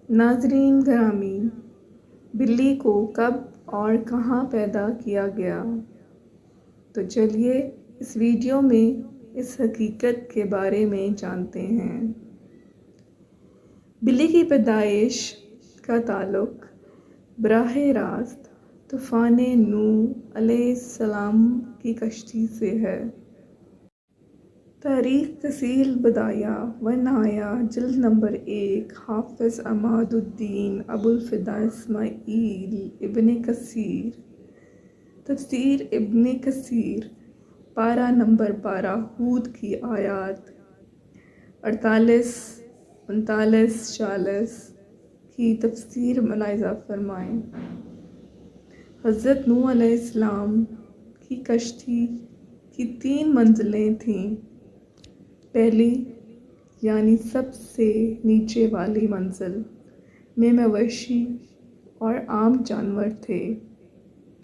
ناظرین گرامی، بلی کو کب اور کہاں پیدا کیا گیا؟ تو چلیے اس ویڈیو میں اس حقیقت کے بارے میں جانتے ہیں۔ بلی کی پیدائش کا تعلق براہ راست طوفان نوح علیہ السلام کی کشتی سے ہے۔ تاریخ تسیل بدایہ و نہایہ جلد نمبر 1 حافظ عماد الدین ابوالفداء اسماعیل ابن کثیر تفسیر ابن کثیر پارہ نمبر 12 ہود کی آیات 48 39 40 کی تفسیر ملاحظہ فرمائیں۔ حضرت نوح علیہ السلام کی کشتی کی 3 منزلیں تھیں۔ پہلی یعنی سب سے نیچے والی منزل میں مویشی اور عام جانور تھے،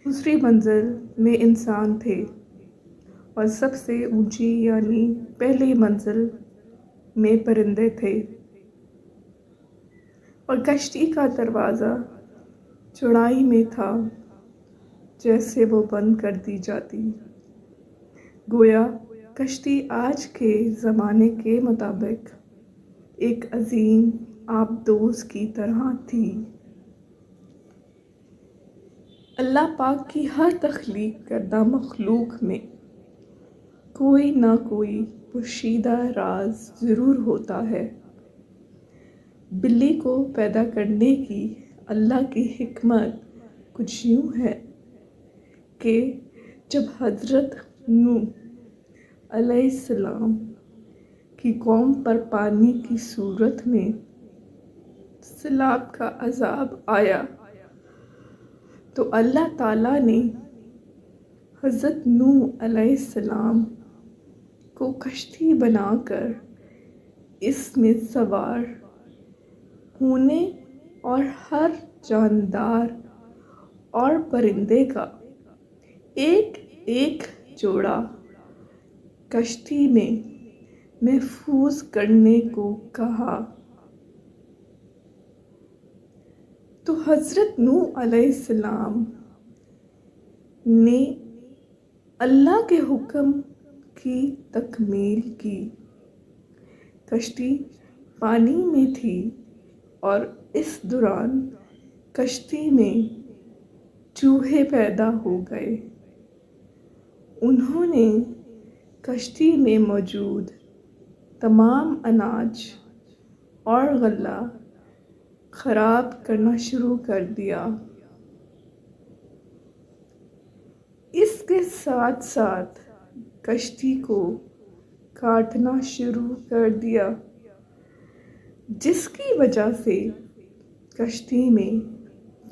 دوسری منزل میں انسان تھے اور سب سے اونچی یعنی پہلی منزل میں پرندے تھے، اور کشتی کا دروازہ چوڑائی میں تھا، جیسے وہ بند کر دی جاتی، گویا کشتی آج کے زمانے کے مطابق ایک عظیم آبدوز کی طرح تھی۔ اللہ پاک کی ہر تخلیق کردہ مخلوق میں کوئی نہ کوئی پوشیدہ راز ضرور ہوتا ہے۔ بلی کو پیدا کرنے کی اللہ کی حکمت کچھ یوں ہے کہ جب حضرت نوح علیہ السلام کی قوم پر پانی کی صورت میں سیلاب کا عذاب آیا تو اللہ تعالیٰ نے حضرت نوح علیہ السلام کو کشتی بنا کر اس میں سوار ہونے اور ہر جاندار اور پرندے کا ایک ایک جوڑا کشتی میں محفوظ کرنے کو کہا۔ تو حضرت نوح علیہ السلام نے اللہ کے حکم کی تکمیل کی۔ کشتی پانی میں تھی اور اس دوران کشتی میں چوہے پیدا ہو گئے۔ انہوں نے کشتی میں موجود تمام اناج اور غلہ خراب کرنا شروع کر دیا۔ اس کے ساتھ ساتھ کشتی کو کاٹنا شروع کر دیا، جس کی وجہ سے کشتی میں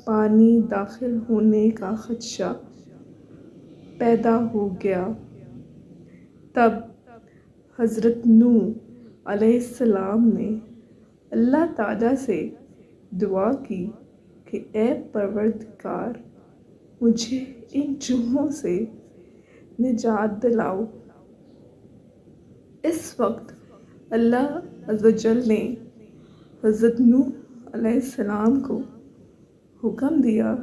پانی داخل ہونے کا خدشہ پیدا ہو گیا۔ تب حضرت نوح علیہ السلام نے اللہ تعالیٰ سے دعا کی کہ اے پروردگار، مجھے ان چوہوں سے نجات دلاؤ۔ اس وقت اللہ عز و جل نے حضرت نوح علیہ السلام کو حکم دیا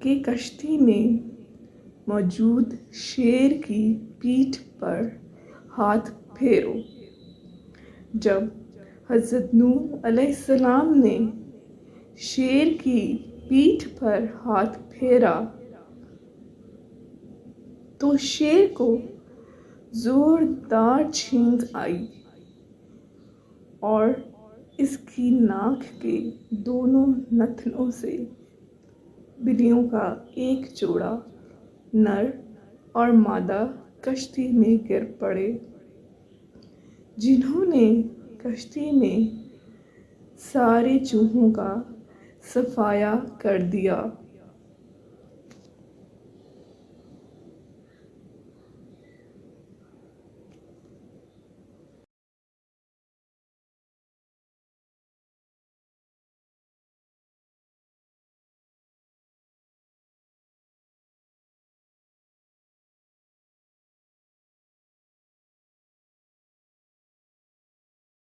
کہ کشتی میں موجود شیر کی پیٹھ پر ہاتھ پھیرو۔ جب حضرت نوح علیہ السلام نے شیر کی پیٹھ پر ہاتھ پھیرا تو شیر کو زوردار چھینک آئی اور اس کی ناک کے دونوں نتنوں سے بلیوں کا ایک جوڑا نر اور مادہ کشتی میں گر پڑے، جنہوں نے کشتی میں سارے چوہوں کا صفایا کر دیا۔